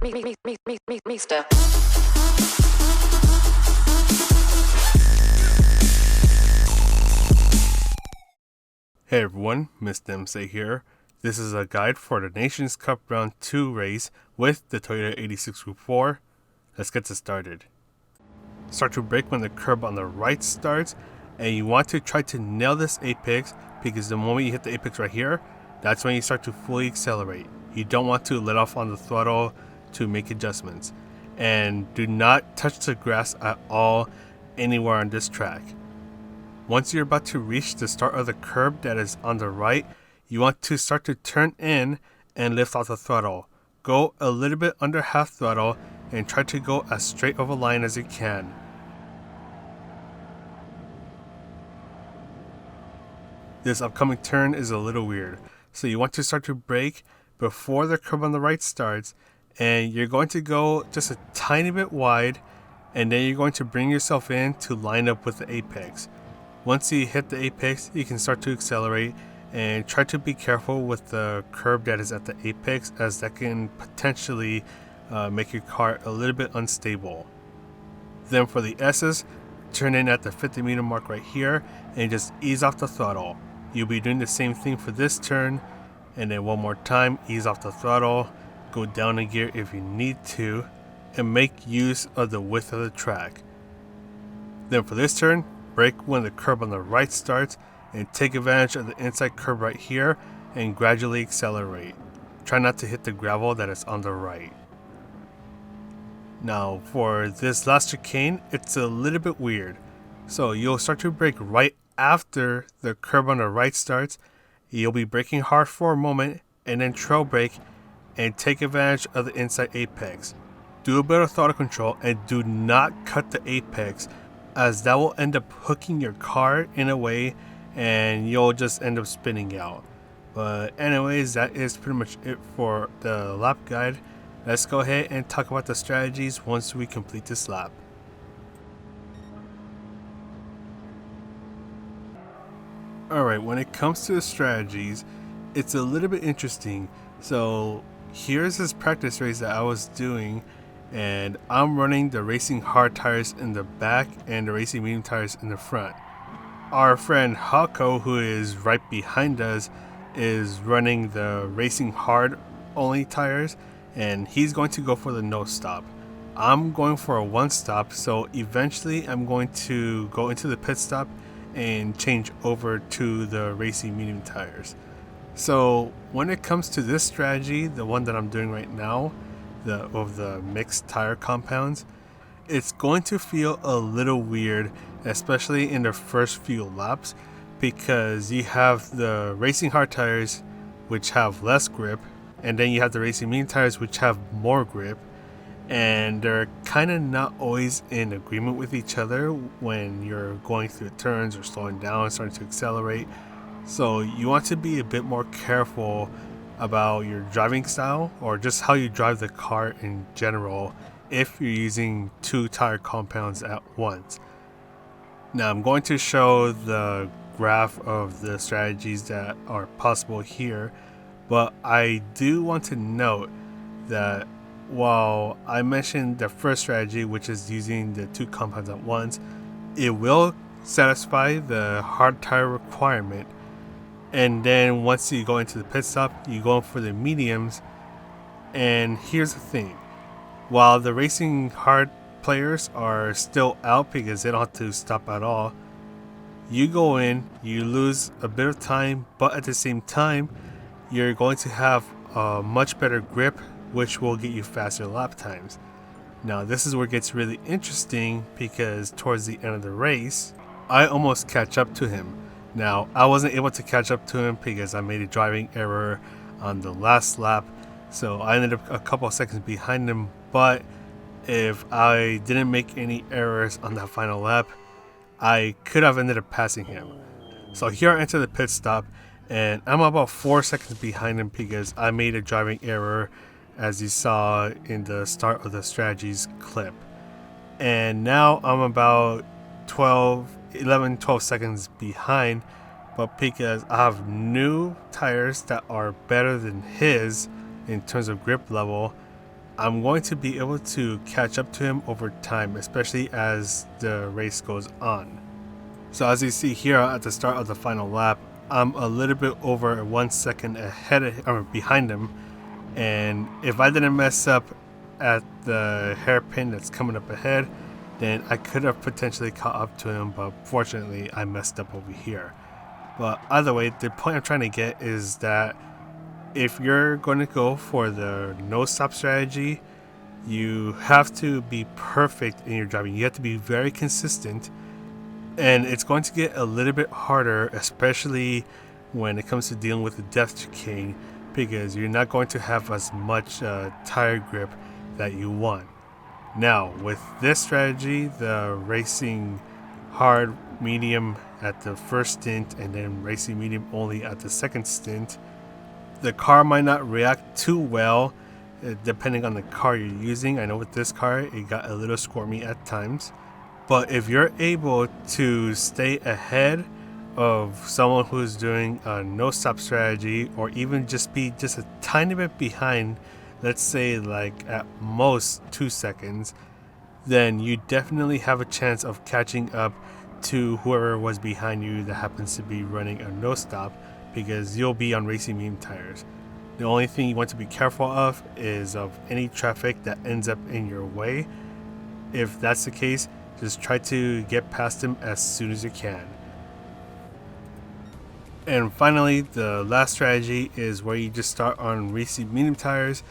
Mister. Hey everyone, Mr. MC here. This is a guide for the Nations Cup Round 2 race with the Toyota 86 Group 4. Let's get this started. Start to brake when the curb on the right starts, and you want to try to nail this apex because the moment you hit the apex right here, that's when you start to fully accelerate. You don't want to let off on the throttle to make adjustments. And do not touch the grass at all anywhere on this track. Once you're about to reach the start of the curb that is on the right, you want to start to turn in and lift off the throttle. Go a little bit under half throttle and try to go as straight of a line as you can. This upcoming turn is a little weird, so you want to start to brake before the curb on the right starts, and you're going to go just a tiny bit wide, and then you're going to bring yourself in to line up with the apex. Once you hit the apex, you can start to accelerate and try to be careful with the curb that is at the apex, as that can potentially make your car a little bit unstable. Then for the S's, turn in at the 50 meter mark right here and just ease off the throttle. You'll be doing the same thing for this turn, and then one more time, ease off the throttle, go down a gear if you need to, and make use of the width of the track. Then for this turn, brake when the curb on the right starts and take advantage of the inside curb right here and gradually accelerate. Try not to hit the gravel that is on the right. Now for this last chicane, it's a little bit weird. So you'll start to brake right after the curb on the right starts. You'll be braking hard for a moment and then trail brake and take advantage of the inside apex. Do a bit of throttle control and do not cut the apex, as that will end up hooking your car in a way and you'll just end up spinning out. But anyways, that is pretty much it for the lap guide. Let's go ahead and talk about the strategies once we complete this lap. Alright, when it comes to the strategies, it's a little bit interesting. So here's this practice race that I was doing, and I'm running the racing hard tires in the back and the racing medium tires in the front. Our friend Hako, who is right behind us, is running the racing hard only tires, and he's going to go for the no stop. I'm going for a one stop, so eventually I'm going to go into the pit stop and change over to the racing medium tires. So when it comes to this strategy, the one that I'm doing right now, of the mixed tire compounds, it's going to feel a little weird, especially in the first few laps, because you have the racing hard tires which have less grip, and then you have the racing medium tires which have more grip, and they're kind of not always in agreement with each other when you're going through turns or slowing down, starting to accelerate. So you want to be a bit more careful about your driving style, or just how you drive the car in general, if you're using two tire compounds at once. Now I'm going to show the graph of the strategies that are possible here, but I do want to note that while I mentioned the first strategy, which is using the two compounds at once, it will satisfy the hard tire requirement. And then once you go into the pit stop, you go for the mediums. And here's the thing, while the racing hard players are still out because they don't have to stop at all, you go in, you lose a bit of time, but at the same time you're going to have a much better grip, which will get you faster lap times. Now this is where it gets really interesting, because towards the end of the race I almost catch up to him. Now I wasn't able to catch up to him because I made a driving error on the last lap, so I ended up a couple of seconds behind him. But if I didn't make any errors on that final lap, I could have ended up passing him. So here I enter the pit stop, and I'm about 4 seconds behind him because I made a driving error, as you saw in the start of the strategies clip. And now I'm about 11, 12 seconds behind, but because I have new tires that are better than his in terms of grip level, I'm going to be able to catch up to him over time, especially as the race goes on. So as you see here at the start of the final lap, I'm a little bit over 1 second ahead of, or behind him, and if I didn't mess up at the hairpin that's coming up ahead, then I could have potentially caught up to him, but fortunately I messed up over here. But either way, the point I'm trying to get is that if you're going to go for the no stop strategy, you have to be perfect in your driving. You have to be very consistent, and it's going to get a little bit harder, especially when it comes to dealing with the depth chicane, because you're not going to have as much tire grip that you want. Now, with this strategy, the racing hard, medium at the first stint, and then racing medium only at the second stint, the car might not react too well depending on the car you're using. I know with this car, it got a little squirmy at times. But if you're able to stay ahead of someone who's doing a no-stop strategy, or even just be just a tiny bit behind, let's say like at most 2 seconds, then you definitely have a chance of catching up to whoever was behind you that happens to be running a no-stop, because you'll be on racing medium tires. The only thing you want to be careful of is of any traffic that ends up in your way. If that's the case, just try to get past them as soon as you can. And finally, the last strategy is where you just start on racing medium tires,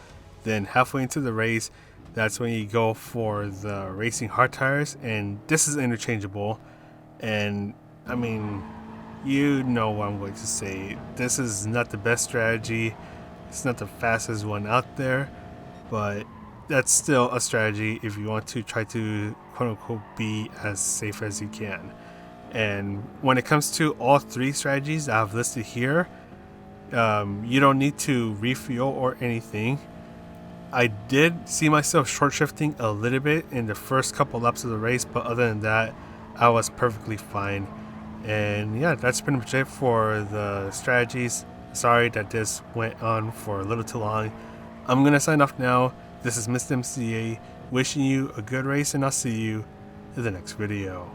then halfway into the race, that's when you go for the racing hard tires, and this is interchangeable. And I mean, you know what I'm going to say. This is not the best strategy. It's not the fastest one out there, but that's still a strategy if you want to try to quote unquote be as safe as you can. And when it comes to all three strategies I've listed here, you don't need to refuel or anything. I did see myself short shifting a little bit in the first couple laps of the race, but other than that, I was perfectly fine. And yeah, that's pretty much it for the strategies. Sorry that this went on for a little too long. I'm gonna sign off now. This is Mr. MCA wishing you a good race, and I'll see you in the next video.